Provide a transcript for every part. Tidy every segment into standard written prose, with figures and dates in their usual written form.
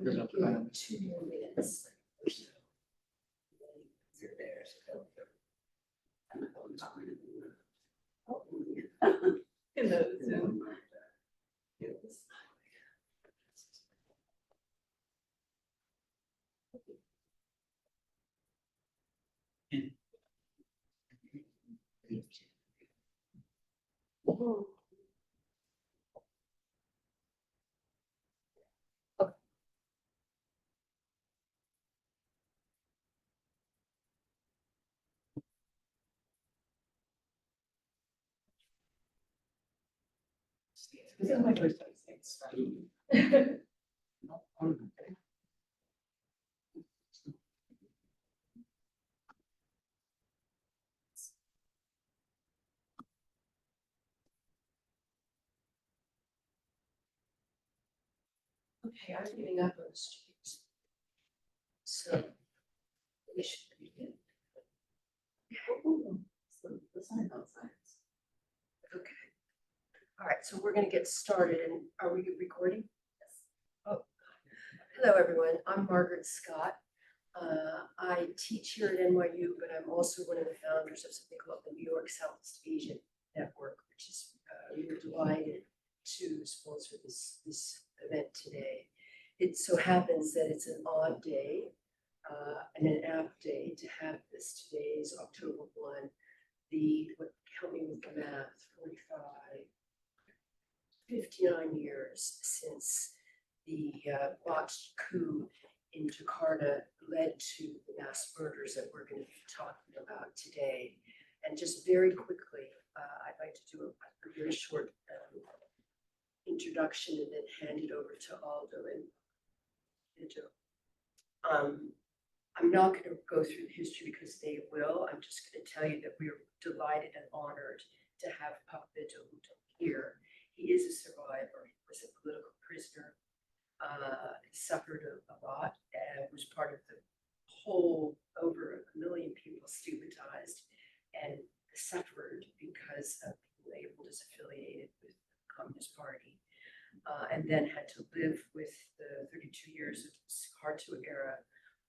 We're gonna give 2 more minutes or so. You're there, so. Hello, Zoom. This is my first time. Okay, I'm giving up on the streets. So we should begin. The sign outside. Okay. All right, so we're going to get started. And are we recording? Yes. Oh, hello, everyone. I'm Margaret Scott. I teach here at NYU, but I'm also one of the founders of something called the New York Southeast Asian Network, which is we're delighted to sponsor this event today. It so happens that it's an odd day and an apt day to have this. Today is October 1. Help me with the math, 59 years since the botched coup in Jakarta led to the mass murders that we're going to be talking about today. And just very quickly, I'd like to do a very short introduction and then hand it over to Aldo and Joe. I'm not going to go through the history because they will. I'm just going to tell you that we're delighted and honored to have Papabejo here. He is a survivor. He was a political prisoner, suffered a lot, and was part of the whole over 1 million people stigmatized and suffered because of being labeled as affiliated with the Communist Party, and then had to live with the 32 years of Suharto era,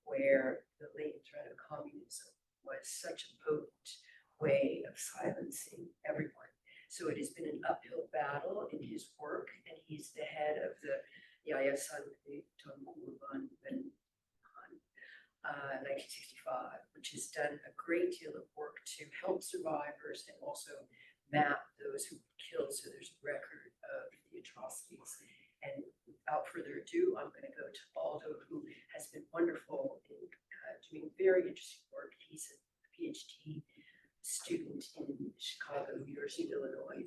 where the latent threat of communism was such a potent way of silencing everyone. So it has been an uphill battle in his work, and he's the head of the Yayasan Tangkuban 1965, which has done a great deal of work to help survivors and also map those who were killed, so there's a record of the atrocities. And without further ado, I'm going to go to Aldo, who has been wonderful in doing very interesting work. He's a PhD student in Chicago, University of Illinois.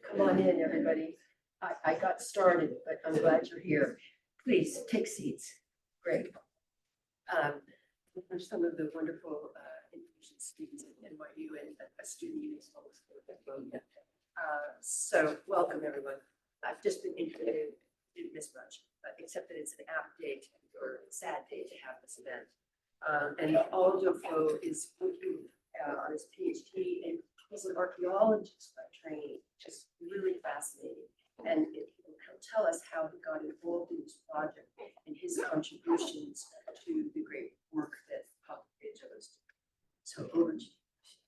Come on in, everybody. I got started, but I'm glad you're here. Please take seats. Great. There's some of the wonderful Indonesian students at NYU and a student union. So welcome, everyone. I've just been introduced, didn't miss much, except that it's an apt day or a sad day to have this event. And Aldo is working on his PhD, and he's an archaeologist by training, just really fascinating. And he'll tell us how he got involved in this project and his contributions to the great work that Papabejo is doing. So over to you.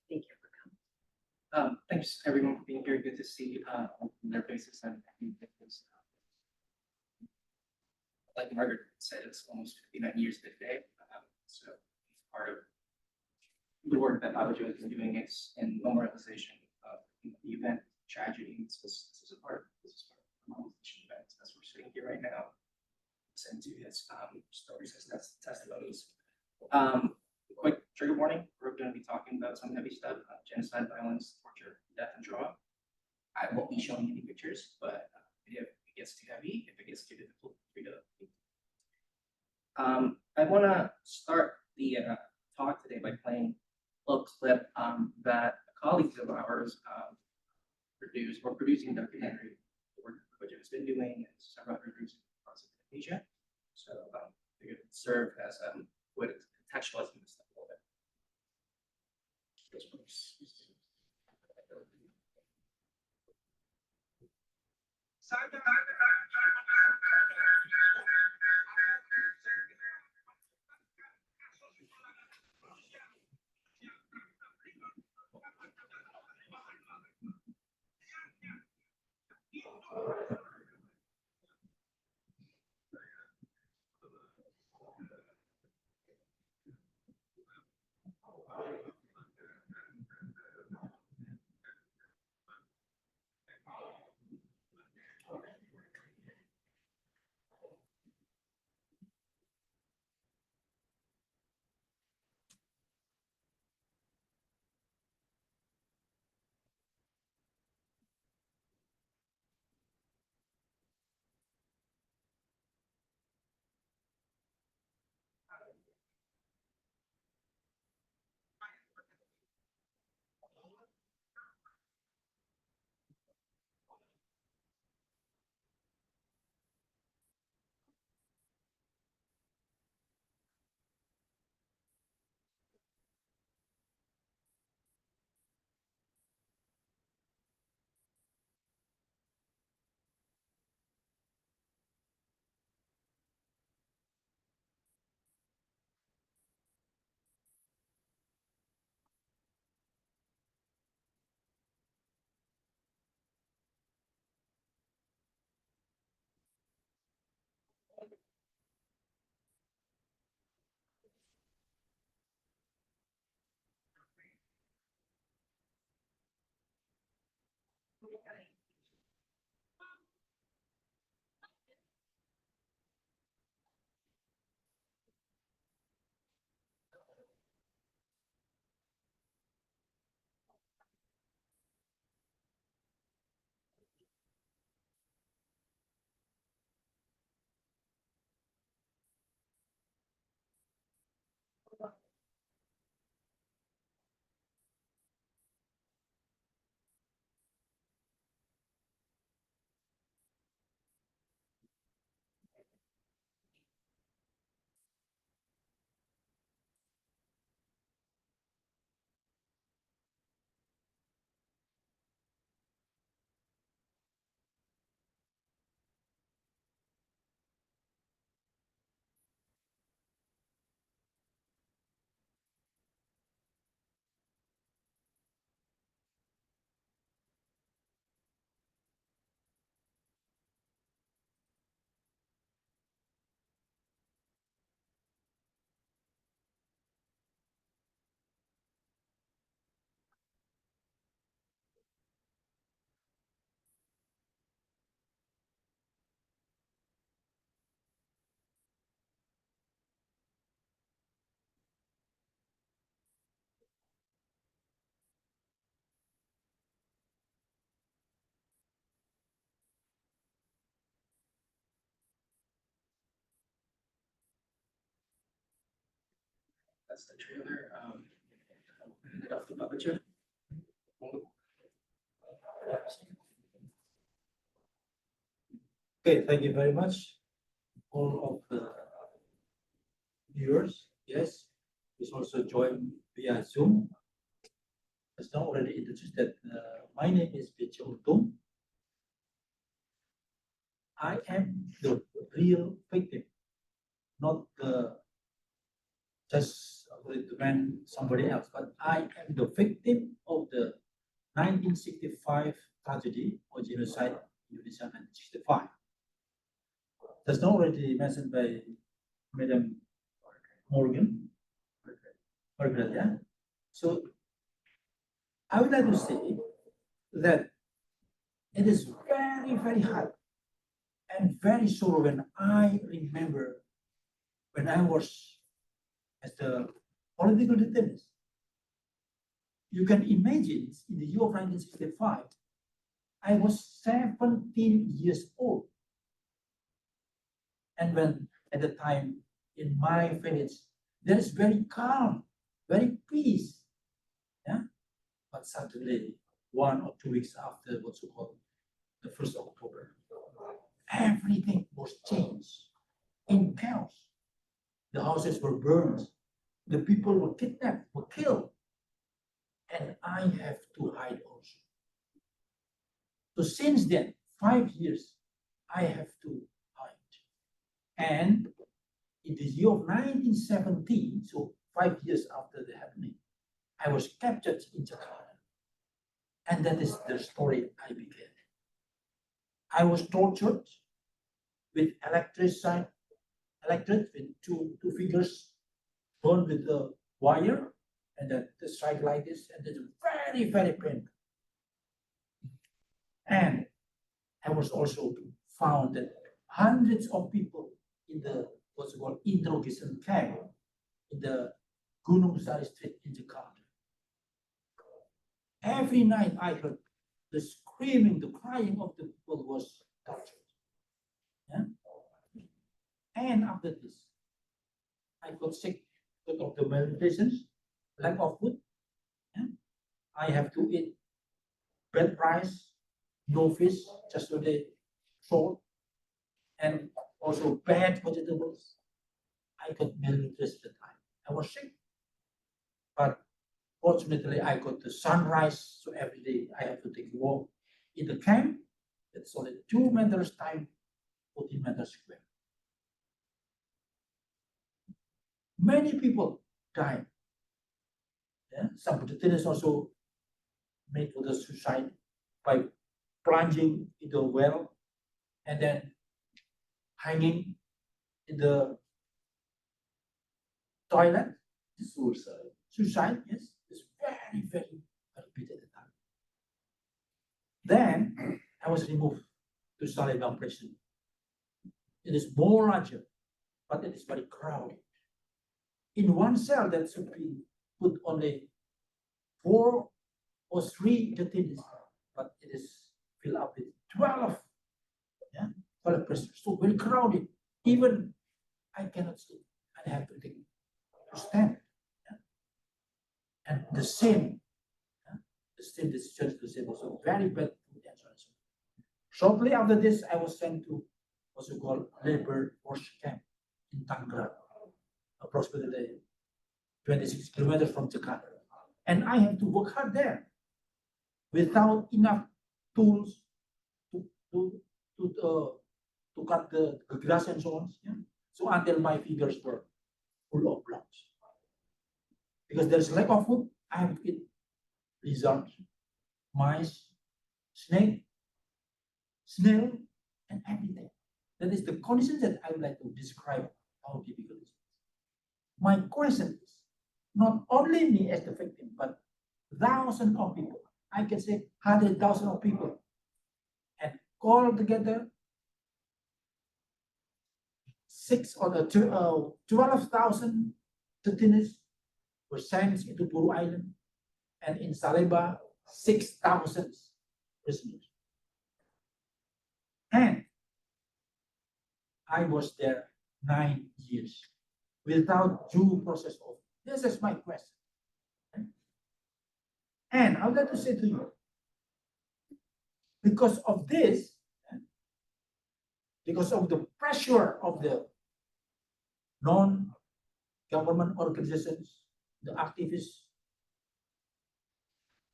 Thank you for coming. Thanks everyone for being here. Good to see their faces and like Margaret said, it's almost 59 years today. So part of the work that Papabejo has been doing is in memorialization of the event, tragedy. This is a part of the memorialization event as we're sitting here right now. Listen to his stories, his testimonies. Quick trigger warning, we're going to be talking about some heavy stuff, genocide, violence, torture, death, and trauma. I won't be showing any pictures, but if it gets too heavy, if it gets too difficult, free to. I want to start the talk today by playing a little clip that colleagues of ours produced. We're producing a documentary work which has been doing and several other groups across Indonesia. So it could serve as a way to contextualize this stuff a little bit. That's the trailer. Head off the puppetry. Okay, thank you very much, all of the viewers. Yes, please also join via Zoom. As now already introduced that my name is Beche Untung. I am the real victim, not the just to man somebody else, but I am the victim of the 1965 tragedy or genocide in Indonesia 1965. That's not already mentioned by Madam Morgan, Margaret, yeah. So I would like to say that it is very, very hard and very sore when I remember when I was as the political detainee. You can imagine in the year of 1965, I was 17 years old. And when at the time in my village, there is very calm, very peace. Yeah. But suddenly, 1 or 2 weeks after what you call the 1st of October, everything was changed in chaos. The houses were burned, the people were kidnapped, were killed, and I have to hide also. So since then, 5 years, I have to hide. And in the year of 1917, so 5 years after the happening, I was captured in Jakarta. And that is the story I began. I was tortured with electric with two fingers burned with the wire, and then the strike like this, and it's very, very painful. And I was also found that hundreds of people in the what's called interrogation camp in the Gunung Sari Street in Jakarta. Every night I heard the screaming, the crying of the people who was tortured. Yeah? And after this, I got sick because of the malnutrition, lack of food. Yeah? I have to eat bad rice, no fish, just so they salt, and also bad vegetables. I got malnutrition at the time. I was sick. But fortunately, I got the sunrise, so every day I have to take a walk in the camp. It's only 2 meters time, 14 meters square. Many people died. Yeah? Some detainees also made for the suicide by plunging into a well and then hanging in the toilet. Suicide. Suicide, yes, it's very, very, very big at the time. Then I was removed to Salibang prison. It is more larger, but it is very crowded. In one cell that should be put only 4 or 3 detainees, but it is filled up with 12. Yeah, 12 prisoners. So very crowded. Even I cannot sleep. I have to stand. Yeah? And the same decision, the same also very bad food and so on. Shortly after this, I was sent to what's called labor force camp in Tangerang, approximately 26 kilometers from Jakarta. And I have to work hard there without enough tools to cut the grass and so on. Yeah? So until my fingers were full of blood. Because there's lack of food, I have to eat lizards, mice, snake, snail, and everything. That is the conditions that I would like to describe how difficult it is. My question is, not only me as the victim, but thousands of people. I can say 100,000 of people. And all together, 12,000 detainees were sent into Buru Island, and in Saleba, 6,000 prisoners. And I was there 9 years without due process of. This is my question. And I would like to say to you, because of this, because of the pressure of the non-government organizations, the activists,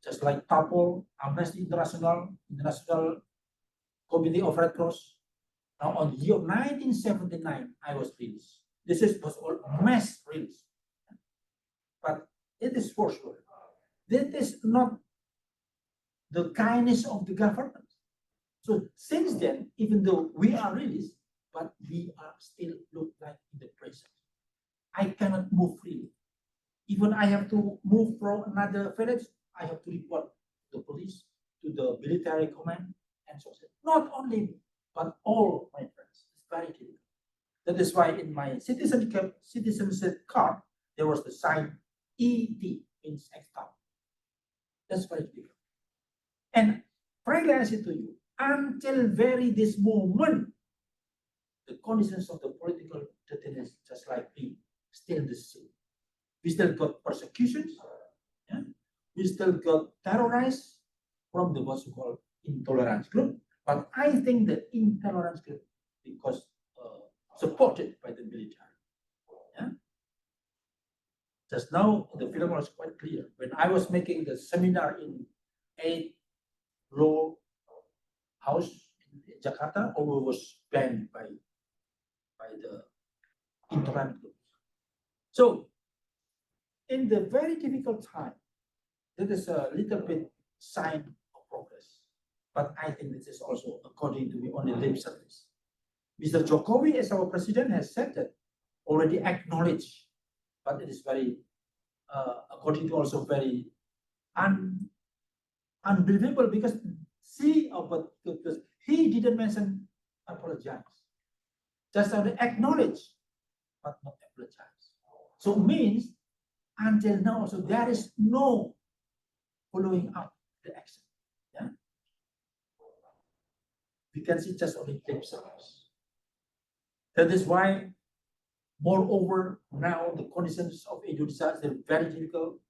just like TAPOL, Amnesty International, International Committee of Red Cross. Now, on the year 1979, I was released. This was all mass release. But it is for sure. That is not the kindness of the government. So since then, even though we are released, but we are still look like in the prison. I cannot move freely. Even I have to move from another village, I have to report to the police, to the military command, and so on. Not only me, but all my friends. It's very difficult. That is why in my citizenship card, there was the sign ET, means exile. That's very difficult. And frankly, I say to you, until very this moment, the conditions of the political detainees, just like me, still the same. We still got persecutions. Yeah? We still got terrorized from the what's called intolerance group. But I think the intolerance group because supported by the military. Yeah? Just now, the film was quite clear. When I was making the seminar in 8-row house in Jakarta, all was banned by the intolerant groups. So, in the very difficult time, there is a little bit sign of progress. But I think this is also, according to me, only lip service. Mr. Jokowi, as our president, has said that already acknowledged, but it is very, according to also very unbelievable because because he didn't mention apologize, just only acknowledge, but not apologize. So it means until now, so there is no following up the action. Yeah, we can see just only lip service. That is why, moreover, now the conditions of Indonesia is very difficult.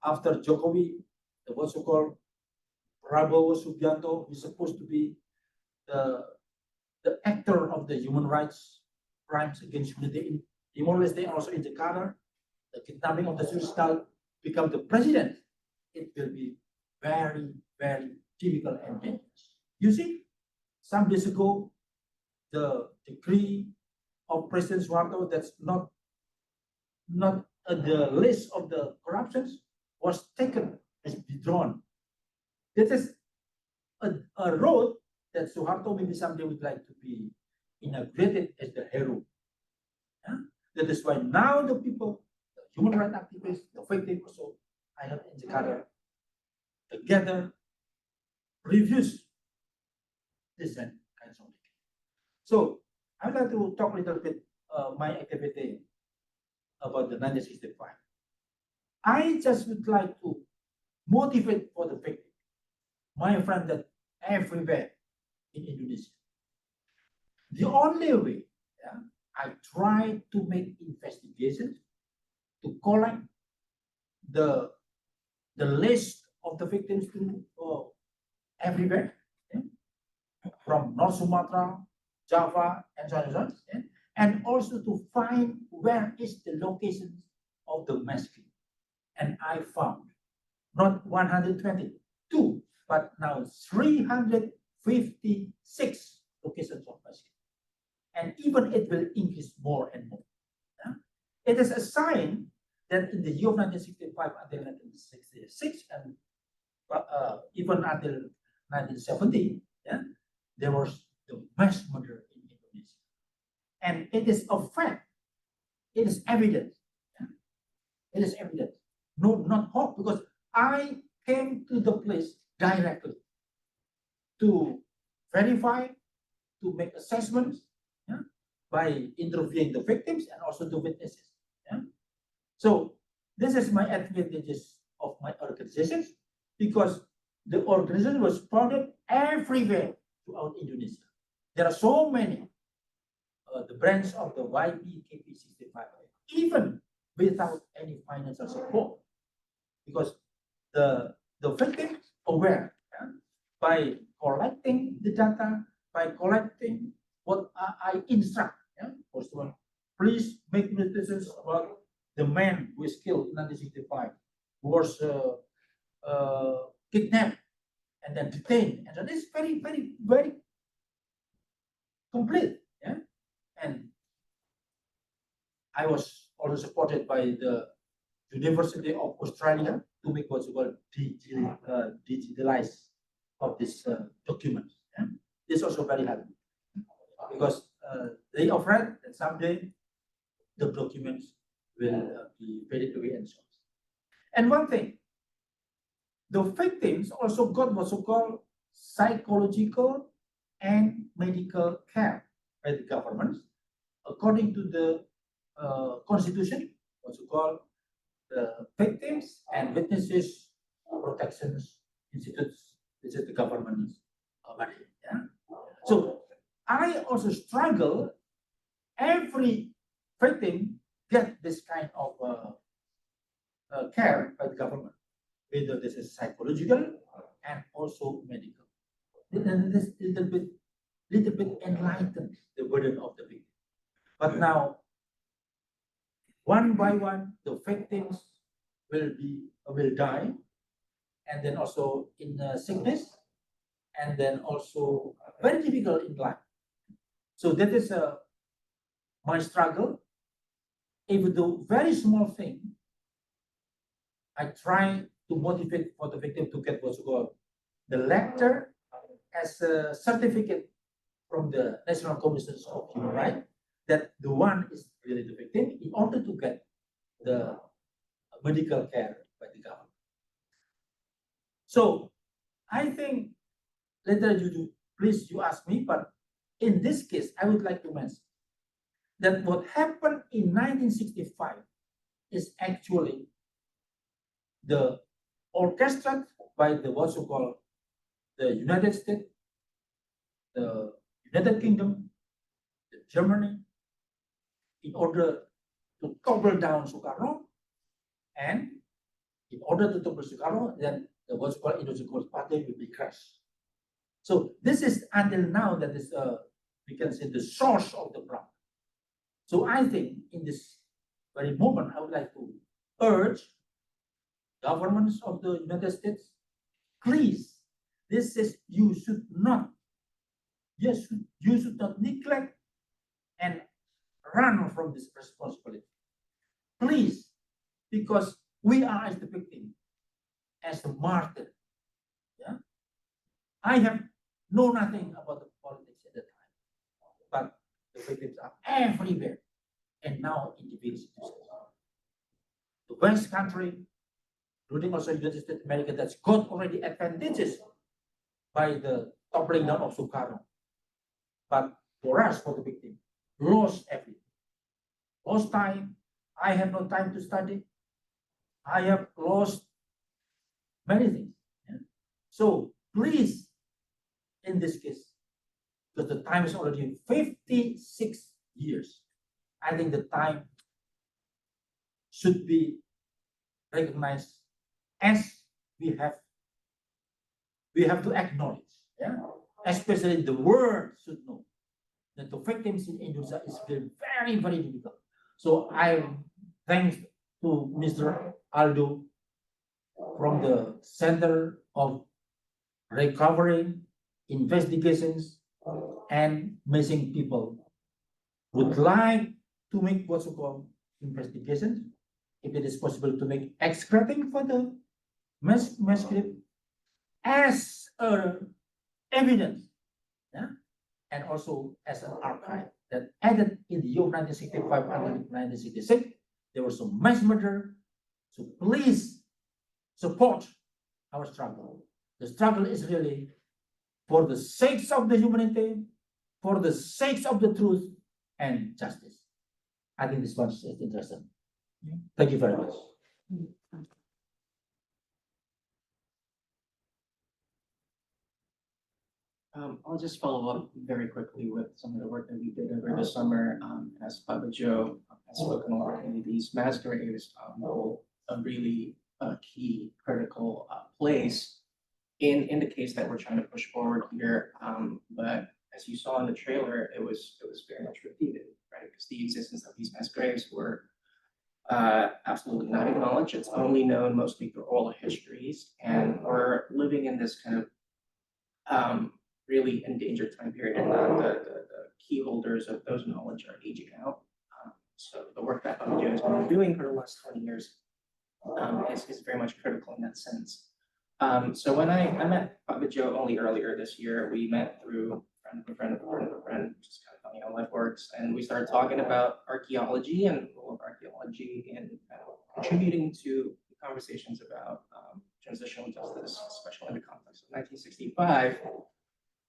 After Jokowi, the what's called Prabowo Subianto is supposed to be the actor of the human rights crimes against humanity in Timor-Leste, also in Jakarta, the kidnapping of the Sudan become the president. It will be very, very difficult and dangerous. You see, some days ago, the decree of President Suharto that's not the list of the corruptions was taken, is withdrawn. This is a road that Suharto maybe someday would like to be inaugurated as the hero. Yeah? That is why now the people, the human rights activists, the victims also, I have in Jakarta, together reviews this and kinds of things. So I'd like to talk a little bit my activity about the 1965. I just would like to motivate for the victim, my friend, that everywhere in Indonesia, the only way, yeah, I try to make investigations to collect the list of the victims to everywhere, yeah, from North Sumatra, Java, and so on and so on, yeah, and also to find where is the location of the massacre. And I found not 122, but now 356 locations of massacre. And even it will increase more and more. Yeah? It is a sign that in the year of 1965 until 1966 and even until 1970, yeah, there was the mass murder in Indonesia. And it is a fact. It is evident. Yeah? It is evident. No, not hope, because I came to the place directly to verify, to make assessments, yeah, by interviewing the victims and also the witnesses. Yeah? So this is my advantages of my organizations, because the organization was founded everywhere throughout Indonesia. There are so many, the branch of the YPKP 65, even without any financial support, because the victims aware, yeah, by collecting the data, by collecting what I instruct. Yeah? First one, please make decisions about the man who was killed in 1965, who was kidnapped and then detained, and that is very, very, very complete. Yeah? And I was also supported by the University of Australia to make what's called digitalize of this document. Yeah? This is also very helpful, because they are afraid that someday the documents will be faded away and so on. And one thing, the victims also got what's called psychological and medical care by the government according to the constitution, what's called the Victims and Witnesses Protections Institutes. This is the government's body. Yeah? So I also struggle. Every victim get this kind of care by the government, whether this is psychological and also medical. And this little bit enlightens the burden of the victim. But now, one by one, the victims will die, and then also in sickness, and then also very difficult in life. So that is my struggle. Even though very small thing, I try to motivate for the victim to get what's called the letter as a certificate from the National Commission of Human Rights that the one is really the victim in order to get the medical care by the government. So I think later please you ask me, but in this case, I would like to mention that what happened in 1965 is actually the orchestrated by the what you call the United States, the United Kingdom, the Germany, in order to topple down Sukarno, and in order to topple Sukarno, then the what's called Indonesian Communist Party will be crushed. So this is until now that is we can say the source of the problem. So I think in this very moment, I would like to urge governments of the United States, please, this is you should not, yes, you should not neglect and run from this responsibility. Please, because we are as the victim, as the martyr. Yeah, I have know nothing about the politics at the time, but the victims are everywhere, and now in the various institutions. The West country, including also United States of America, that's got already advantages by the toppling down of Sukarno. But for us, for the victim, lost everything. Lost time. I have no time to study. I have lost many things. Yeah? So please, in this case, because the time is already 56 years, I think the time should be recognized as we have to acknowledge, yeah? Especially the world should know that the victims in Indonesia is very, very difficult. So I thanks to Mr. Aldo from the Center of Recovery, Investigations, and Missing People would like to make what's called investigations, if it is possible to make excreting for the manuscript as evidence, yeah? And also as an archive that added in the year 1965 and 1966, there was some mass murder. So please support our struggle. The struggle is really for the sakes of the humanity, for the sakes of the truth and justice. I think this one is interesting. Thank you very much. I'll just follow up very quickly with some of the work that we did over the summer. As Papa Joe has spoken already, these mass graves hold a really key critical place in the case that we're trying to push forward here. But as you saw in the trailer, it was very much repeated, right? Because the existence of these mass graves were absolutely not acknowledged. It's only known mostly through oral histories, and we're living in this kind of really endangered time period, and the key holders of those knowledge are aging out. So the work that Papa Joe has been doing for the last 20 years is very much critical in that sense. So when I met Papa Joe only earlier this year, we met through a friend of a friend, which is kind of funny how life works, and we started talking about archaeology and the role of archaeology in contributing to conversations about transitional justice, especially in the context of 1965.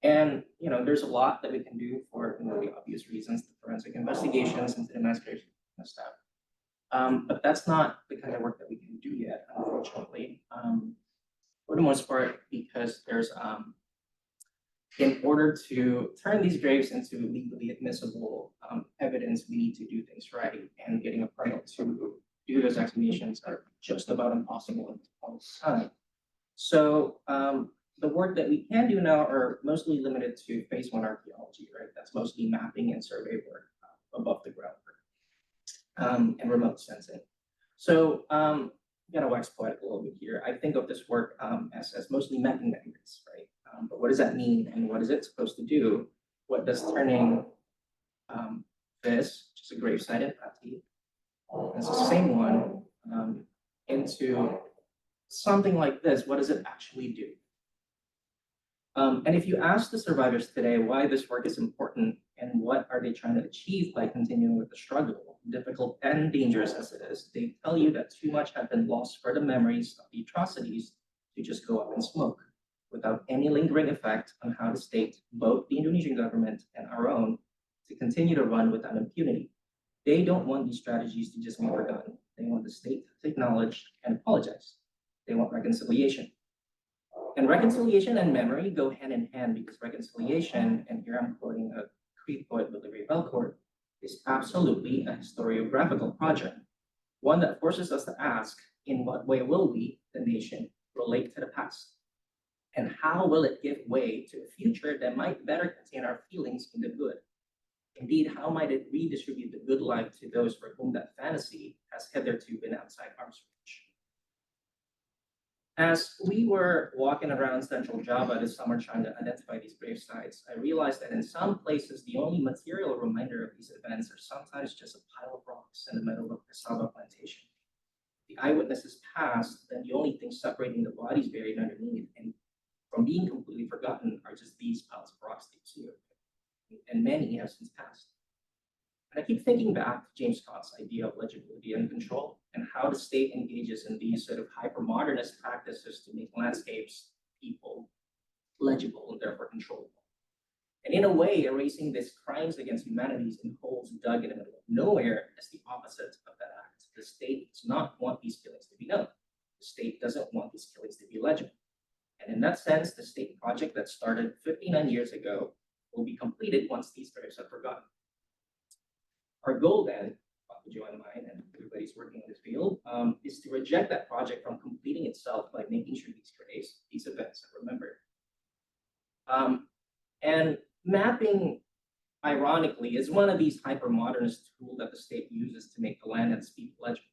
And there's a lot that we can do for the obvious reasons, the forensic investigations into the mass graves and stuff. But that's not the kind of work that we can do yet, unfortunately. For the most part, because there's in order to turn these graves into legally admissible evidence, we need to do things right, and getting a permit to do those exhumations are just about impossible all the time. So the work that we can do now are mostly limited to phase 1 archaeology, right? That's mostly mapping and survey work above the ground and remote sensing. So gotta wax poetic a little bit here. I think of this work as mostly mapping methods, right? But what does that mean, and what is it supposed to do? What does turning this, which is a gravesite in Pati, as the same one, into something like this, what does it actually do? And if you ask the survivors today why this work is important and what are they trying to achieve by continuing with the struggle, difficult and dangerous as it is, they tell you that too much had been lost for the memories of the atrocities to just go up in smoke, without any lingering effect on how the state, both the Indonesian government and our own, to continue to run without impunity. They don't want these strategies to just be forgotten. They want the state to acknowledge and apologize. They want reconciliation. And reconciliation and memory go hand in hand because reconciliation, and here I'm quoting a Crete poet with the Belcourt, is absolutely a historiographical project, one that forces us to ask, in what way will we, the nation, relate to the past? And how will it give way to a future that might better contain our feelings in the good? Indeed, how might it redistribute the good life to those for whom that fantasy has hitherto been outside arm's reach? As we were walking around central Java this summer trying to identify these grave sites, I realized that in some places, the only material reminder of these events are sometimes just a pile of rocks in the middle of a cassava plantation. The eyewitnesses passed, and the only thing separating the bodies buried underneath and from being completely forgotten are just these piles of rocks that you see, and many have since passed. And I keep thinking back to James Scott's idea of legibility and control, and how the state engages in these sort of hyper-modernist practices to make landscapes, people, legible and therefore controllable. And in a way, erasing these crimes against humanities in holes dug in the middle of nowhere is the opposite of that act. The state does not want these killings to be known. The state doesn't want these killings to be legible. And in that sense, the state project that started 59 years ago will be completed once these graves are forgotten. Our goal then, Joe and mine, and everybody's working in this field, is to reject that project from completing itself by making sure these graves, these events are remembered. And mapping, ironically, is one of these hyper-modernist tools that the state uses to make the land and speak legible.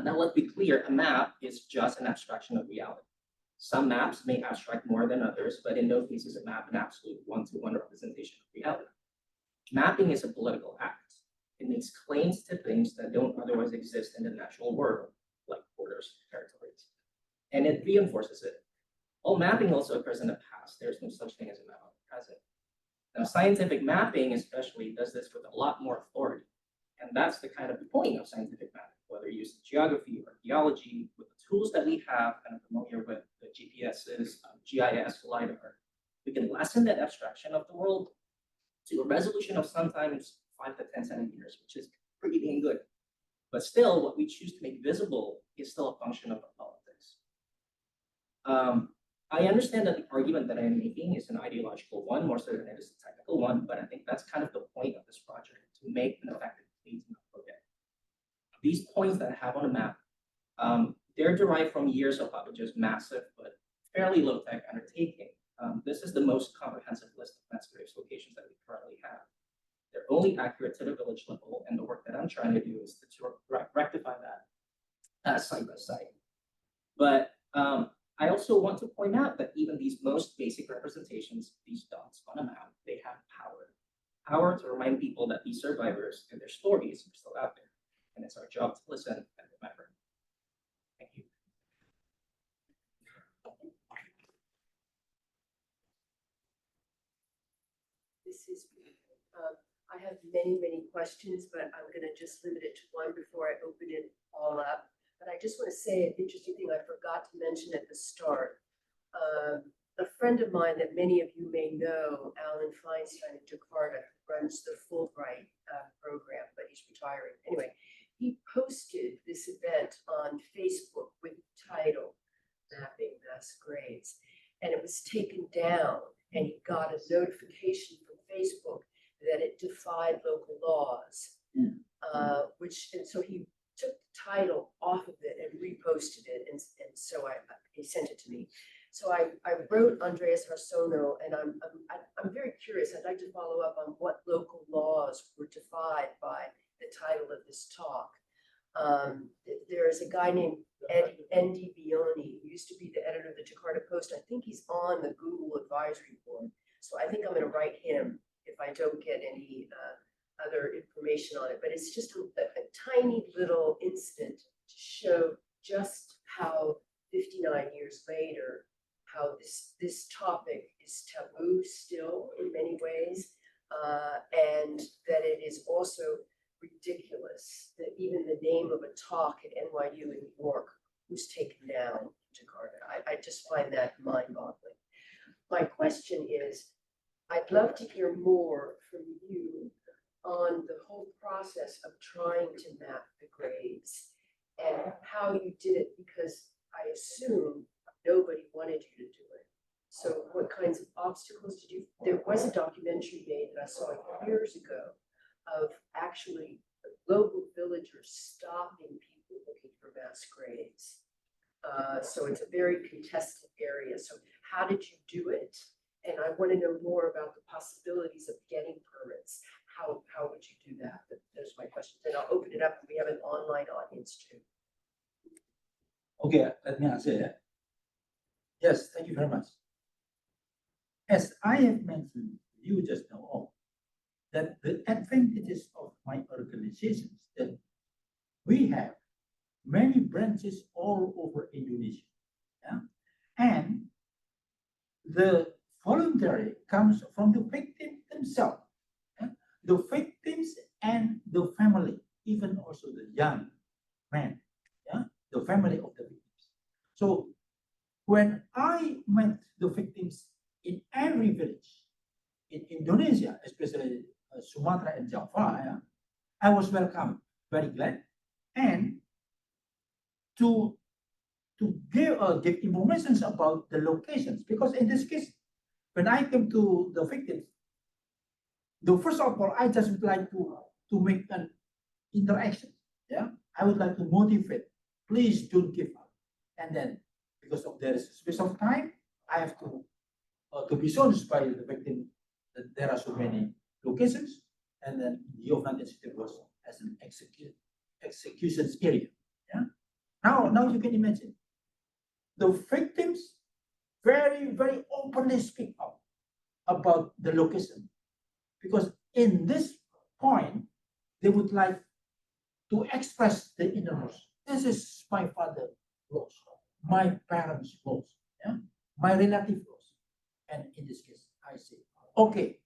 Now, let's be clear, a map is just an abstraction of reality. Some maps may abstract more than others, but in no case is a map an absolute one-to-one representation of reality. Mapping is a political act. It makes claims to things that don't otherwise exist in the natural world, like borders, territories, and it reinforces it. While mapping also occurs in the past, there's no such thing as a map of the present. Now, scientific mapping especially does this with a lot more authority, and that's the kind of the point of scientific mapping, whether you use geography or geology, with the tools that we have, and I'm familiar with the GPSs, GIS, LiDAR, we can lessen that abstraction of the world to a resolution of sometimes 5 to 10 centimeters, which is pretty dang good. But still, what we choose to make visible is still a function of our politics. I understand that the argument that I'm making is an ideological one, more so than it is a technical one, but I think that's kind of the point of this project, to make an effective plea to not forget. These points that I have on a map, they're derived from years of Papajo's massive but fairly low-tech undertaking. This is the most comprehensive list of mass grave locations that we currently have. They're only accurate to the village level, and the work that I'm trying to do is to rectify that site by site. But I also want to point out that even these most basic representations, these dots on a map, they have power. Power to remind people that these survivors and their stories are still out there. And it's our job to listen and remember. Thank you. This is, I have many, many questions, but I'm going to just limit it to one before I open it all up. But I just want to say an interesting thing I forgot to mention at the start. A friend of mine that many of you may know, Alan Feinstein in Jakarta, runs the Fulbright program, but he's retiring. Anyway, he posted this event on Facebook with the title, Mapping Mass Graves. And it was taken down, and he got a notification from Facebook that it defied local laws, and so he took the title off of it and reposted it, and so he sent it to me. So I wrote Andreas Harsono, and I'm very curious. I'd like to follow up on what local laws were defied by the title of this talk. There is a guy named Endi Bioni, who used to be the editor of the Jakarta Post. I think he's on the Google advisory board. So I think I'm going to write him if I don't get any other information on it. But it's just a tiny little incident to show just how 59 years later, how this topic and that it is also ridiculous that even the name of a talk at NYU in New York was taken down in Jakarta. I just find that mind-boggling. My question is, I'd love to hear more from you on the whole process of trying to map the graves and how you did it, because I assume nobody wanted you to do it. So what kinds of obstacles did you, there was a documentary made that I saw years ago of actually local villagers stopping people looking for mass graves. So it's a very contested area. So how did you do it? And I want to know more about the possibilities of getting permits. How would you do that? Those are my questions. And I'll open it up. We have an online audience too. Okay, let me answer that. Yes, thank you very much. As I have mentioned, you just know that the advantages of my organization is that we have many branches all over Indonesia. Yeah? And the voluntary comes from the victim themselves. Yeah? The victims and the family, even also the young man, yeah? The family of the victims. So when I met the victims in every village in Indonesia, especially Sumatra and Java, yeah, I was welcomed, very glad, and to give information about the locations, because in this case, when I came to the victims, the first of all, I just would like to make an interaction. Yeah, I would like to motivate. Please don't give up. And then, because of there is a space of time, I have to be shown by the victim that there are so many locations, and then the Yovnan Institute was as an execution area. Yeah. Now you can imagine the victims very, very openly speak up about the location, because in this point they would like to express the innermost. This is my father lost, my parents lost, yeah, my relative lost, and in this case, I say, okay,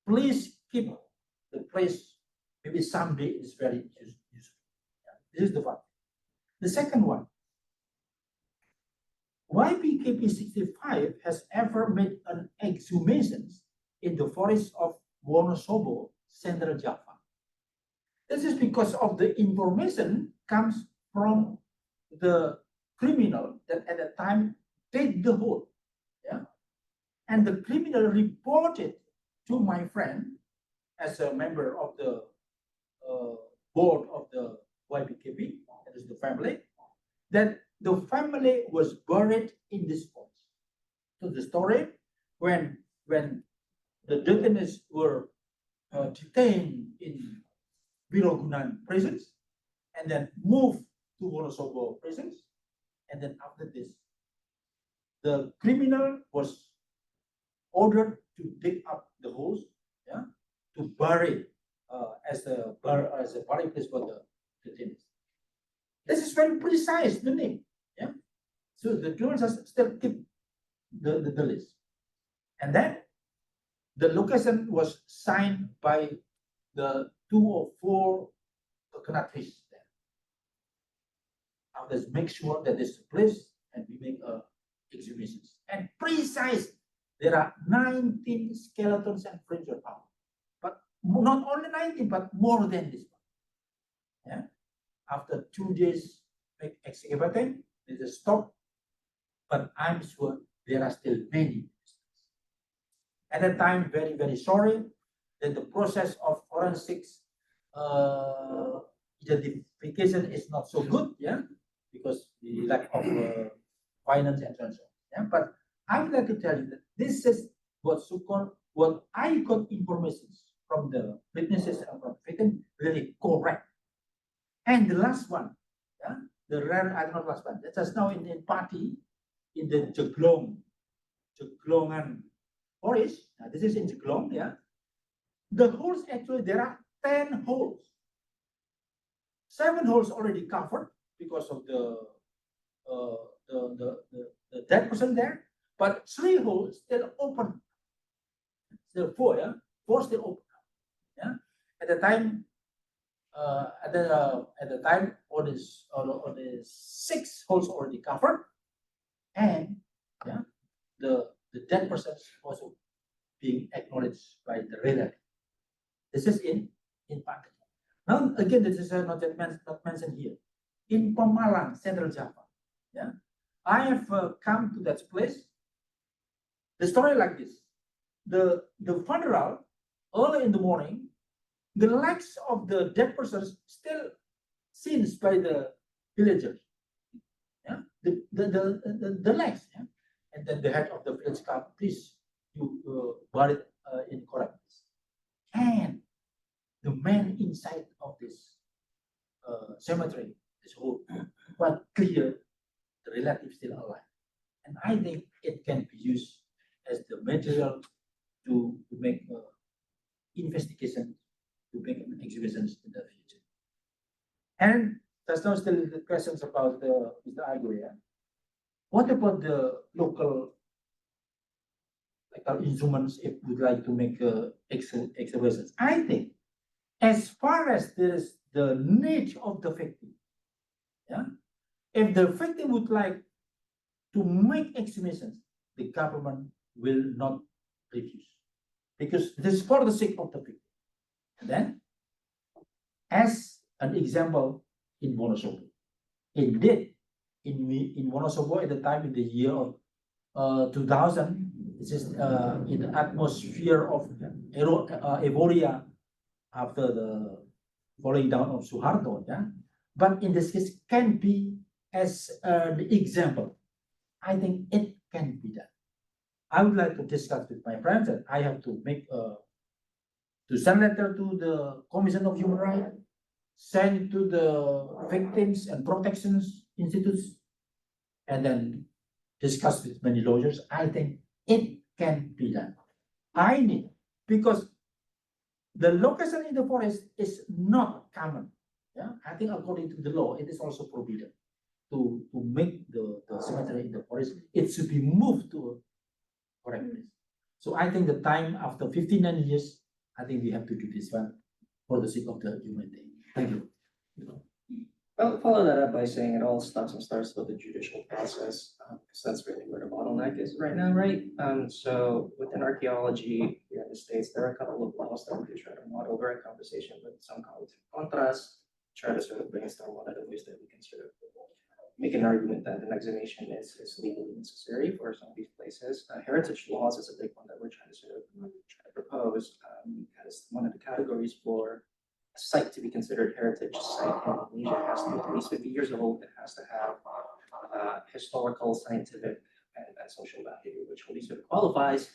please keep the place. Maybe someday it's very useful. Yeah, this is the one. The second one, YPKP 65 has ever made an exhumation in the forest of Wonosobo, Central Java. This is because of the information comes from the criminal that at the time did the hole. Yeah? And the criminal reported to my friend as a member of the board of the YPKP, that is the family, that the family was buried in this forest. So the story, when the detainees were detained in Birogunan prisons and then moved to Wonosobo prisons, and then after this, the criminal was ordered to dig up the holes, yeah, to bury as a burying place for the detainees. This is very precise, the name. Yeah. So the criminals still keep the list. And then the location was signed by the 2 or 4 coconut trees there. Now let's make sure that this place and we make exhumations. And precise, there are 19 skeletons and fringe are found. But not only 19, but more than this one. Yeah. After 2 days excavating, they just stop. But I'm sure there are still many. At that time, very, very sorry that the process of forensics identification is not so good, yeah, because the lack of finance and so on. Yeah? But I would like to tell you that this is what I got information from the witnesses and from victim really correct. And the last one, yeah, the rare, I don't know last one, that's just now in party in the Jeglongan forest. Now this is in Jeglong, yeah. The holes actually there are 10 holes. 7 holes already covered because of the dead person there, but 3 holes still open. Still 4, yeah, 4 war still open. Yeah, at the time, on the 6 holes already covered, and yeah, the dead persons also being acknowledged by the relative. This is in Pakistan. Now again, this is not mentioned here. In Pemalang, Central Java. Yeah, I have come to that place. The story like this: the funeral early in the morning, the legs of the dead persons still seen by the villagers. Yeah, the legs. Yeah? And then the head of the village come, please, you bury it in correct place. And the man inside of this cemetery is whole, but clear the relative still alive. And I think it can be used as the material to make investigation, to make exhibitions in the future. And there's now still the questions about the Mr. Agoya. What about the local instruments if we'd like to make exhibitions? I think as far as there is the need of the victim, yeah, if the victim would like to make exhibitions, the government will not refuse because this is for the sake of the victim. And then, as an example, in Wonosobo, indeed, in Wonosobo at the time in the year of 2000, this is in the atmosphere of euphoria after the falling down of Suharto, yeah. But in this case, can be as an example. I think it can be done. I would like to discuss with my friends that I have to make to send letter to the Commission of Human Rights, send to the Victims and Protections Institutes, and then discuss with many lawyers. I think it can be done. I need, because the location in the forest is not common. Yeah, I think according to the law, it is also forbidden to make the cemetery in the forest. It should be moved to a correct place. So I think the time after 59 years, I think we have to do this one for the sake of the humanity. Thank you. I'll follow that up by saying it all stops and starts with the judicial process, because that's really where the bottleneck is right now, right? So within archaeology here in the States, there are a couple of laws that we try to model very conversation with some colleagues in contrast, try to sort of brainstorm what other ways that we can sort of make an argument that an exhumation is legally necessary for some of these places. Heritage laws is a big one that we're trying to sort of try to propose, because one of the categories for a site to be considered heritage site in Indonesia has to be at least 50 years old. It has to have historical, scientific, and social value, which really sort of qualifies.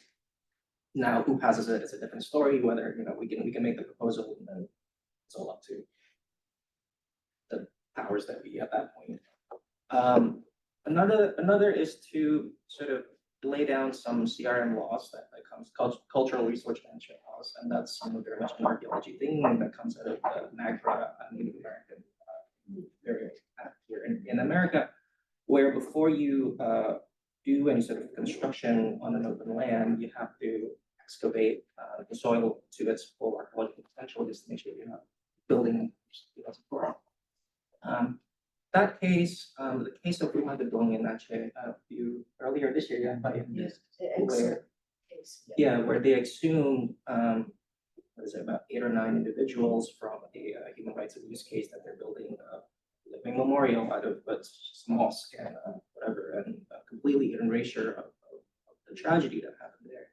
Now, who passes it is a different story. Whether we can make the proposal, and then it's all up to the powers that be at that point. Another is to sort of lay down some CRM laws that comes cultural resource management laws, and that's very much an archaeology thing that comes out of NAGPRA, Native American area here in America, where before you do any sort of construction on an open land, you have to excavate the soil to its full archaeological potential just to make sure you're not building support. That case, the case of Rumah Gedong in Aceh, earlier this year, Yes, the where, case, where they exhumed, what is it, about 8 or 9 individuals from a human rights abuse case that they're building a living memorial out of, but some mosque and whatever, and completely erasure of the tragedy that happened there.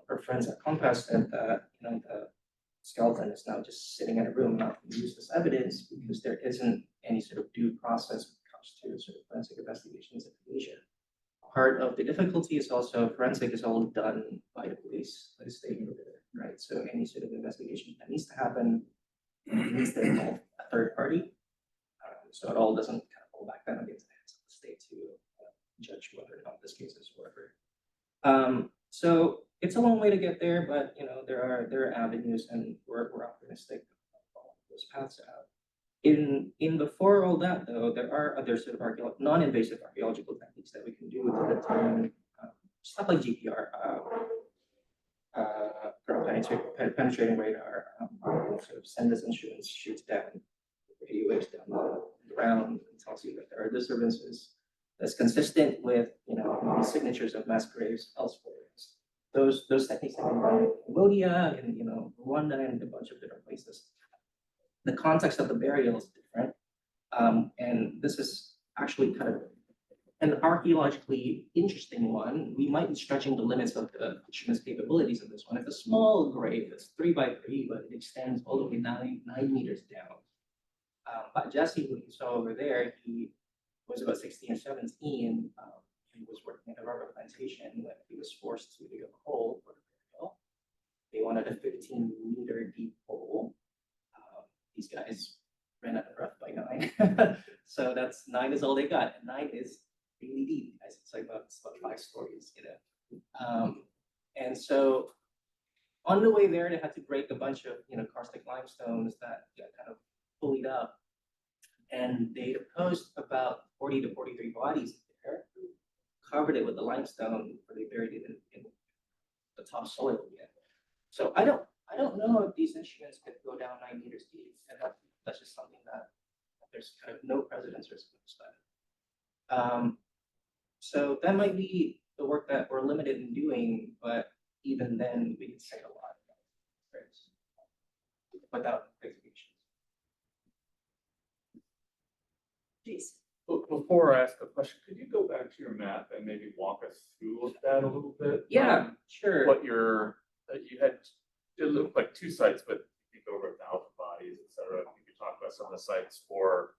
Our friends at Compass said that the skeleton is now just sitting in a room, not being used as evidence because there isn't any sort of due process when it comes to sort of forensic investigations in Indonesia. Part of the difficulty is also forensic is all done by the police, by the state over there, right? So any sort of investigation that needs to happen needs to involve a third party. So it all doesn't kind of fall back down against the hands of the state to judge whether or not this case is whatever. So it's a long way to get there, but there are avenues, and we're optimistic of following those paths out. Before all that, though, there are other sort of non-invasive archaeological techniques that we can do to determine stuff like GPR, penetrating radar, sort of send this instruments, shoots down radio waves down the ground, and tells you that there are disturbances that's consistent with, the signatures of mass graves elsewhere. Those techniques have been done in Cambodia, in, Rwanda, and a bunch of different places. The context of the burial is different. And this is actually kind of an archaeologically interesting one. We might be stretching the limits of the instrument's capabilities in this one. It's a small grave, it's 3 by 3, but it extends all the way 9 meters down. But Jesse, who you saw over there, he was about 16 or 17. He was working at a rubber plantation when he was forced to dig a hole for the burial. They wanted a 15-meter deep hole. These guys ran out of breath by 9. So 9 is all they got. And 9 is really deep, guys. It's about 5 stories, And so on the way there, they had to break a bunch of, karstic limestones that kind of pulleyed up. And they deposed about 40 to 43 bodies there, covered it with the limestone, or they buried it in the topsoil again. So I don't know if these instruments could go down 9 meters deep, and that's just something that there's kind of no precedence or study. So that might be the work that we're limited in doing, but even then we can say a lot about it without executions. Please. Before I ask a question, could you go back to your map and maybe walk us through that a little bit? Yeah, sure. What you had, it looked like 2 sites, but I think over 1,000 bodies, et cetera. If you could talk about some of the sites for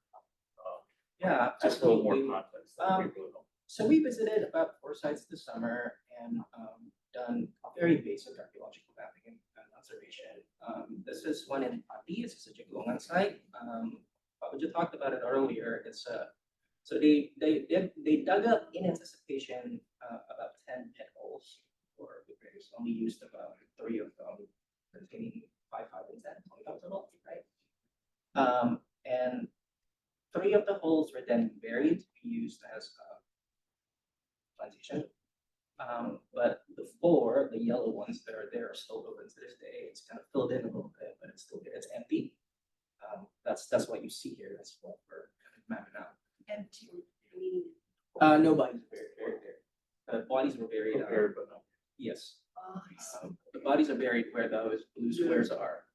yeah, just a little more absolutely. context. That would be really helpful. So we visited about 4 sites this summer and done very basic archaeological mapping and conservation. This is one in Pati. This is a Jiglongan site. We talked about it earlier. It's so they dug up in anticipation about 10 pit holes for the graves. Only used about 3 of them, containing 5, 5, and 10, 25 total, right? And 3 of the holes were then buried to be used as plantation. But the 4, the yellow ones that are there, are still open to this day. It's kind of filled in a little bit, but it's empty. That's what you see here. That's what we're kind of mapping out. Empty, meaning. No bodies were buried there. The bodies were buried. Prepared, but not. Yes. Oh, I see. The bodies are buried where those blue squares are.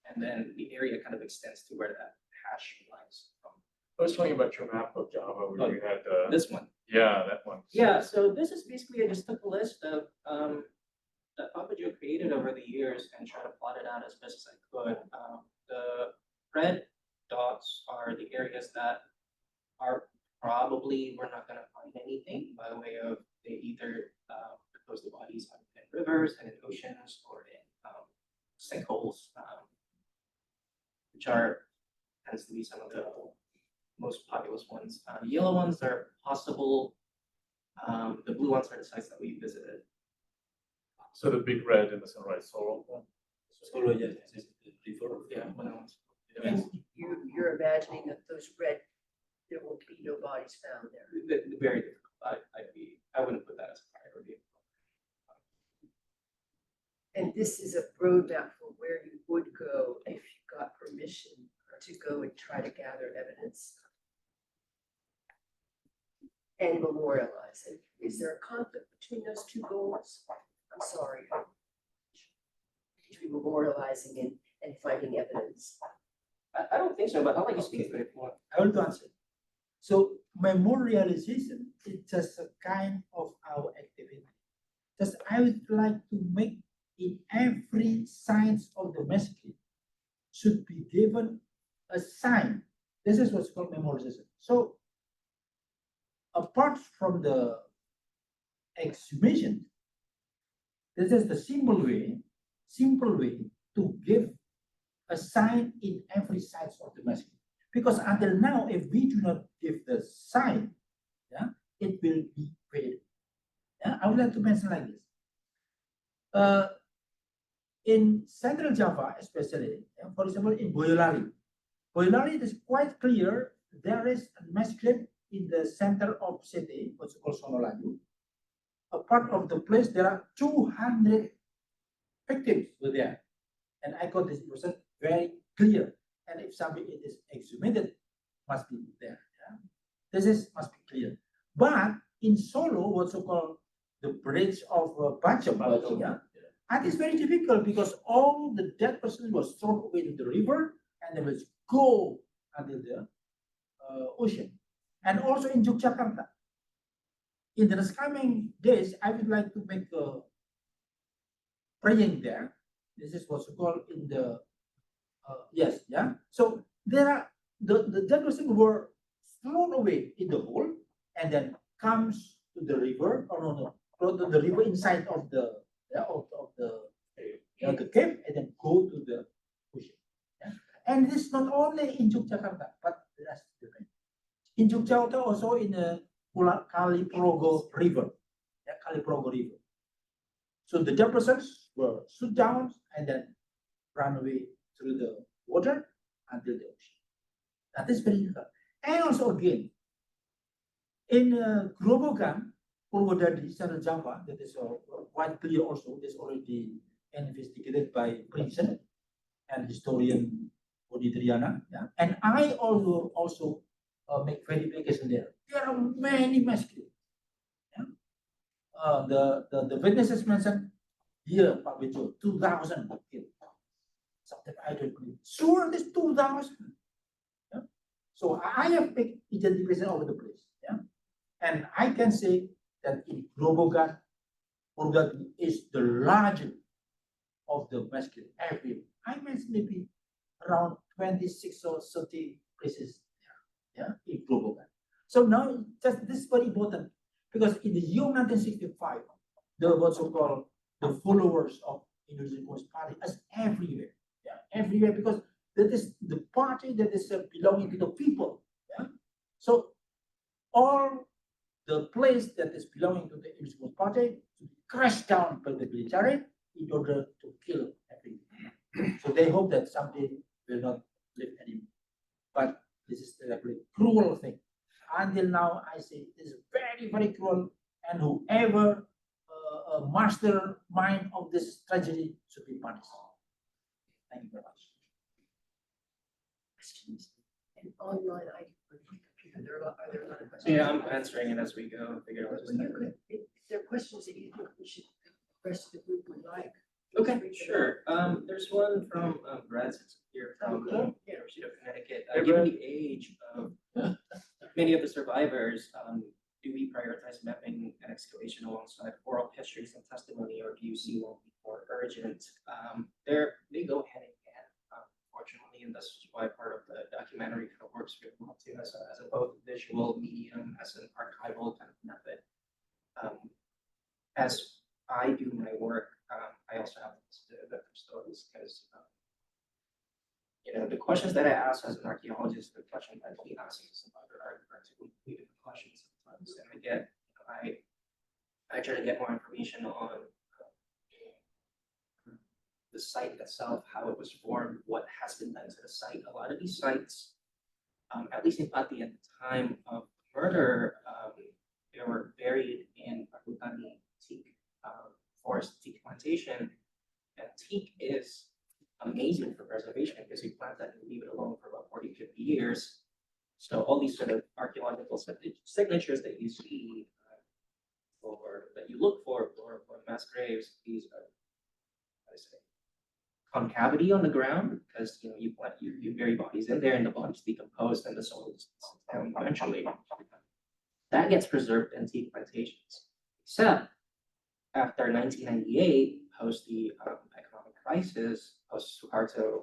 And then the area kind of extends to where that hash lies from. I was talking about your map of Java where you had This one. yeah, that one. Yeah, so this is basically, I just took a list of that Papa Joe created over the years and tried to plot it out as best as I could. The red dots are the areas that are probably, we're not going to find anything by way of they either depose the bodies in rivers and in oceans or in sinkholes, which tends to be some of the most populous ones. The yellow ones are possible. The blue ones are the sites that we visited. So the big red in the sunrise sorrel one. Solo, yes, before. Yeah, when I was. And you're imagining that those red, there will be no bodies found there. Very difficult. I wouldn't put that as a priority. And this is a roadmap for where you would go if you got permission to go and try to gather evidence and memorialize it. Is there a conflict between those 2 goals? I'm sorry. Between memorializing and finding evidence. I don't think so, but I'll let you speak to it if you want. I will answer. So memorialization is just a kind of our activity. Just I would like to make in every science of the massacre should be given a sign. This is what's called memorization. So apart from the exhumation, this is the simple way to give a sign in every site of the massacre. Because until now, if we do not give the sign, yeah, it will be faded. Yeah, I would like to mention like this. In Central Java, especially, for example, in Boyolali, it is quite clear there is a mass grave in the center of city, what's called Sonolaju. a part of the place, there are 200 victims were there. And I got this person very clear. And if somebody is exhumed, must be there. Yeah? This is must be clear. But in Solo, what's called the bridge of Bacem, yeah, and it's very difficult because all the dead person was thrown away to the river and they will go until the ocean. And also in Yogyakarta, in the next coming days, I would like to make a praying there. This is what's called in the yes, yeah. So there are the dead person were thrown away in the hole and then comes to the river or no, go to the river inside of the the cave and then go to the ocean. Yeah? And this not only in Yogyakarta, but that's different. In Yogyakarta also in the Kaliprogo River, yeah, Kaliprogo River. So the dead persons were stood down and then run away through the water until the ocean. That is very difficult. And also again, in Grobogan, Purwodadi, Central Java, that is quite clear also, is already investigated by Princeton and historian Budi Triana. Yeah? And I also make verification there. There are many massacres. Yeah? The witnesses mentioned here, Pak Bejo, 2,000 killed. Something I don't believe. Sure, there's 2,000. Yeah? So I have made identification over the place. Yeah? And I can say that in Grobogan, Purwodadi is the largest of the massacre every. I mentioned maybe around 26 or 30 places there, yeah, in Grobogan. So now just this is very important because in the year 1965, the what's called the followers of Indonesian Communist Party is everywhere, yeah, everywhere because that is the party that is belonging to the people, yeah. So all the place that is belonging to the Indonesian Communist Party to be crashed down by the military in order to kill everything. So they hope that someday will not live anymore. But this is a very cruel thing. Until now, I say this is very, very cruel, and whoever mastermind of this tragedy should be punished. Thank you very much. Questions? And online, I can put my computer. Are there a lot of questions? Yeah, I'm answering it as we go. Figure out what's Well, you could, if there are questions that you think we should, the rest of the group would like. Okay, sure. There's one from Brad here from Okay. University of Connecticut. Hey, Given Brad. the age of many of the survivors, do we prioritize mapping and excavation alongside oral histories and testimony, or do you see one more urgent? They go hand in hand, fortunately, and that's why part of the documentary kind of works really well too, as a both visual medium, as an archival kind of method. As I do my work, I also have the stories because the questions that I ask as an archaeologist, the questions that he asks as an other are two completely different questions sometimes, and I try to get more information on the site itself, how it was formed, what has been done to the site. A lot of these sites, at least in Pati at the time of murder, they were buried in Hutani teak forest teak plantation, and teak is amazing for preservation because you plant that and leave it alone for about 40, 50 years. So all these sort of archaeological signatures that you see or that you look for mass graves, these are, how do I say, concavity on the ground because you plant you bury bodies in there and the bodies decompose and the soil is down eventually. That gets preserved in teak plantations. Except after 1998, post the economic crisis, post Suharto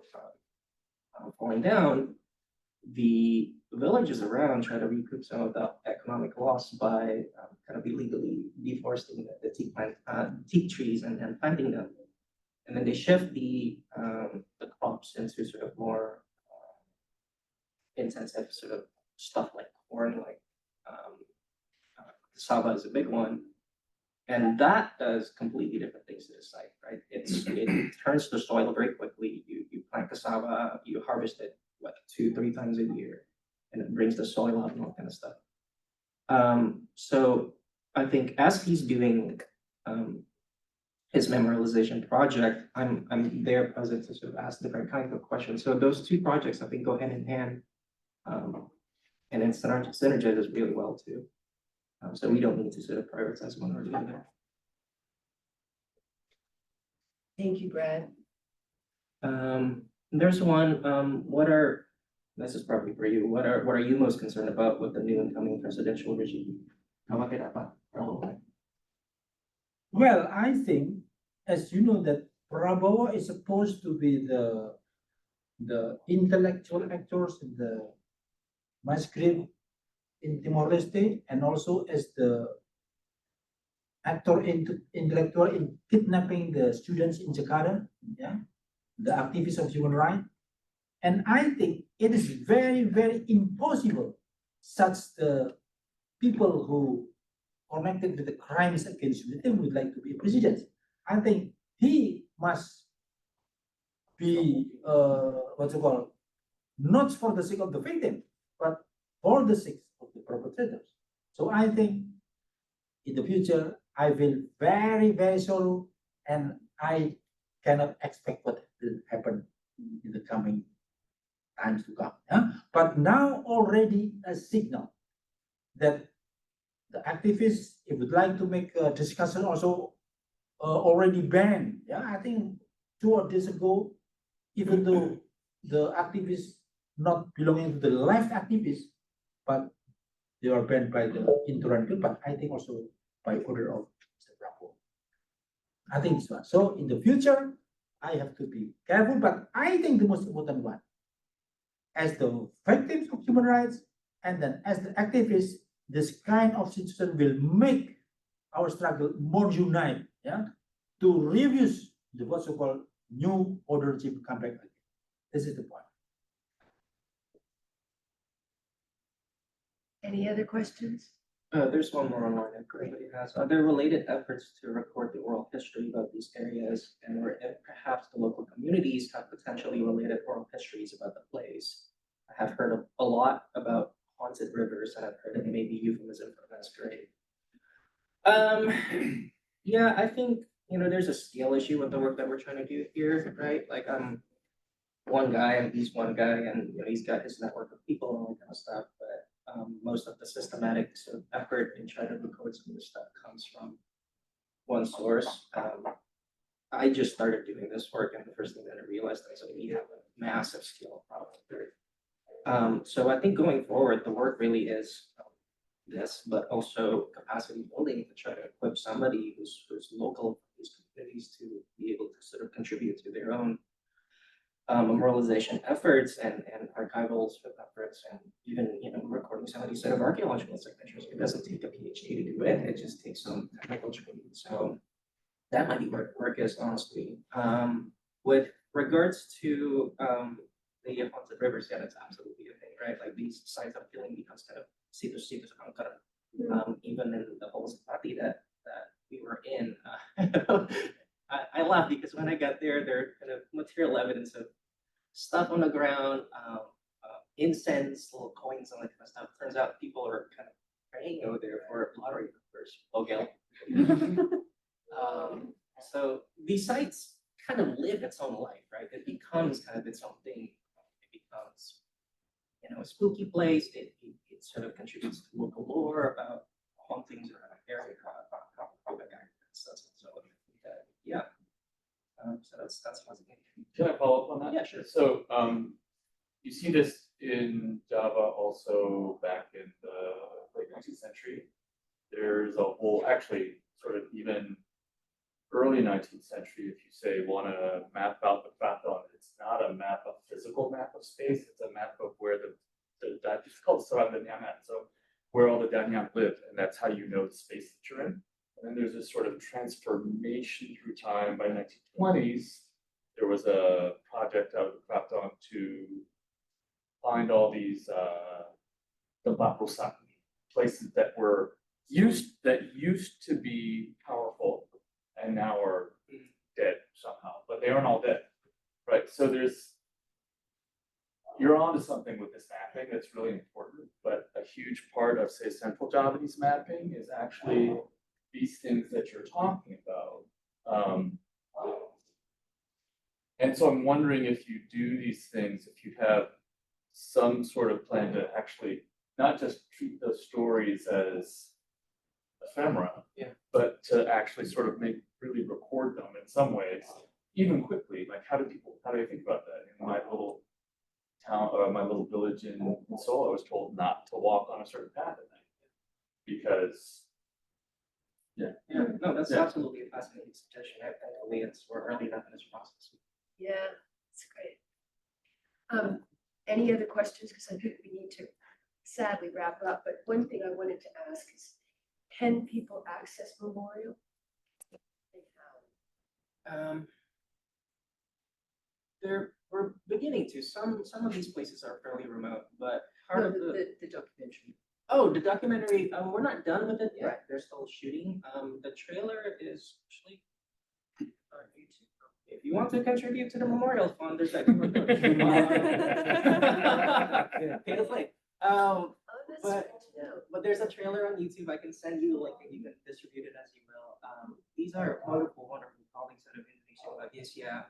falling down, the villages around try to recoup some of the economic loss by kind of illegally deforesting the teak trees and planting them. And then they shift the crops into sort of more intensive sort of stuff like corn, like cassava is a big one. And that does completely different things to the site, right? It turns the soil very quickly. You plant cassava, you harvest it 2-3 times a year, and it brings the soil up and all kind of stuff. So I think as he's doing his memorialization project, I'm there present to sort of ask different kinds of questions. So those two projects I think go hand in hand. And it synergizes really well too. So we don't need to sort of prioritize one or the other. Thank you, Brad. There's one, this is probably for you, what are you most concerned about with the new incoming presidential regime? Well, I think, as you know, that Prabowo is supposed to be the intellectual actors in the mass grave in Timor-Leste, and also as the actor intellectual in kidnapping the students in Jakarta, yeah, the activists of human rights. And I think it is very, very impossible such the people who connected with the crimes against humanity would like to be president. I think he must be what's it called, not for the sake of the victim, but for the sake of the perpetrators. So I think in the future I feel very, very sorrow, and I cannot expect what will happen in the coming times to come. Yeah? But now already a signal that the activists, if would like to make a discussion, also already banned. Yeah, I think 2 days ago, even though the activists not belonging to the left activists, but they are banned by the intolerant group, but I think also by order of Mr. Prabowo. I think so. So in the future, I have to be careful, but I think the most important one, as the victims of human rights, and then as the activists, this kind of situation will make our struggle more united, yeah, to refuse the what's called new order regime come back again. This is the point. Any other questions? There's one more online that everybody has. Are there related efforts to record the oral history about these areas, and or if perhaps the local communities have potentially related oral histories about the place? I have heard a lot about haunted rivers, and I've heard it may be euphemism for mass grave. Yeah, I think, there's a scale issue with the work that we're trying to do here, right? Like I'm one guy and he's one guy, and he's got his network of people and all that kind of stuff, but most of the systematic sort of effort in trying to record some of this stuff comes from one source. I just started doing this work, and the first thing that I realized is that we have a massive scale problem here. So I think going forward, the work really is this, but also capacity building to try to equip somebody who's local to these communities to be able to sort of contribute to their own memorialization efforts and archival sort of efforts, and even recording some of these sort of archaeological signatures. It doesn't take a PhD to do it; it just takes some technical training. So that might be where work is, honestly. With regards to the haunted rivers, yeah, that's absolutely a thing, right? Like these sites of healing becomes kind of situs angkara. Even in the whole party that we were in, I laugh because when I got there are kind of material evidence of stuff on the ground, incense, little coins, and that kind of stuff. Turns out people are kind of praying over there for lottery numbers. Okay. So these sites kind of live its own life, right? It becomes kind of its own thing. It becomes, a spooky place. It sort of contributes to local lore about hauntings around an area, so yeah. So that's one thing. Can I follow up on that? Yeah, sure. So, you see this in Java also back in the late 19th century. There's a whole, actually, sort of even early 19th century, if you say want to map out the Kraton, it's not a map, a physical map of space, it's a map of where it's called Sarandanyaman, so where all the Danyan lived, and that's how you know the space that you're in. And then there's this sort of transformation through time. By 1920s, there was a project out of the Kraton to find all these the Bapusak places that were used to be powerful and now are dead somehow, but they aren't all dead, right? So you're onto something with this mapping that's really important, but a huge part of, say, Central Javanese mapping is actually these things that you're talking about. And so I'm wondering if you do these things, if you have some sort of plan to actually not just treat those stories as ephemera, but to actually sort of really record them in some ways, even quickly. Like, how do they think about that? In my little town, my little village in Seoul, I was told not to walk on a certain path at night because, Yeah, no, that's absolutely a fascinating suggestion. I believe we're early enough in this process. Yeah, it's great. Any other questions? Because I think we need to sadly wrap up, but one thing I wanted to ask is, can people access Memorial? We're beginning to. Some of these places are fairly remote, but No, the documentary. oh, the documentary, we're not done with it yet. They're still shooting. The trailer is actually on YouTube. If you want to contribute to the Memorial Fund, there's that QR code. Pay to play. Oh, that's But- good to know. But there's a trailer on YouTube. I can send you the link and you can distribute it as you will. These are wonderful, wonderful colleagues out of Indonesia, like NYSEAN,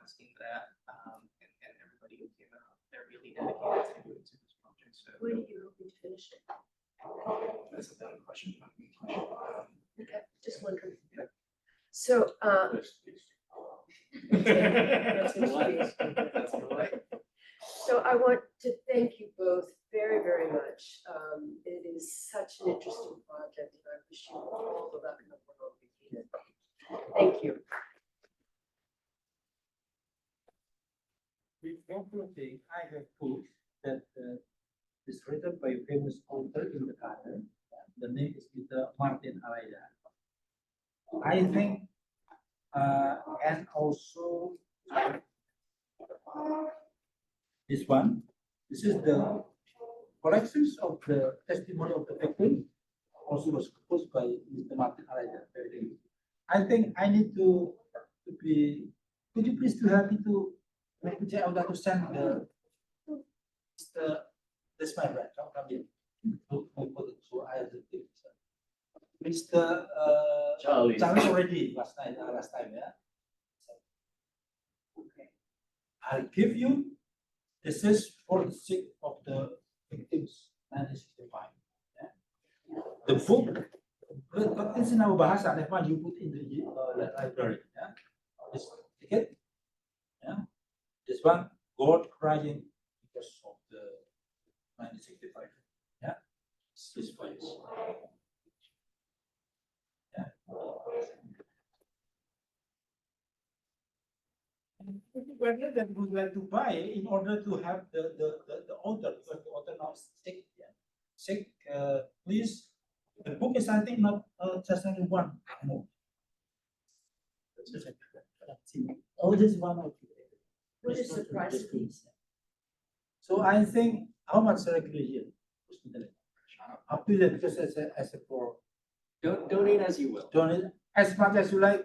and everybody who came out. They're really dedicated to this project. So When are you hoping to finish it? that's a dumb question. Okay, just wondering. So, That's That's so I want to thank you both very, very much. It is such an interesting project, and I wish you all the luck in the world with it. Thank you. With concluding, I have proof that it's written by a famous author in the garden. The name is Mr. Martin Araya. I think, and also this one. This is the collections of the testimony of the victim. Also was composed by Mr. Martin Araya. I think I need to be. Could you please to help me to maybe I would like to send this my friend. Come in. So I have the things. Mr. Charlie. Charlie already last time, yeah. Okay. I'll give you. This is for the sake of the victims 1965. Yeah. The book contains in our bahasa. That one you put in the library. Yeah. This ticket. Yeah. This one, God crying because of the 1965. Yeah. This voice. Yeah. Whether that would like to buy in order to have the author, because the author now is sick. Yeah. Sick, please. The book is, I think, not just only one. No. Oh, this one of What is the price of these? So I think how much regularly here? Up to that, because as a for Donate as you will. donate as much as you like.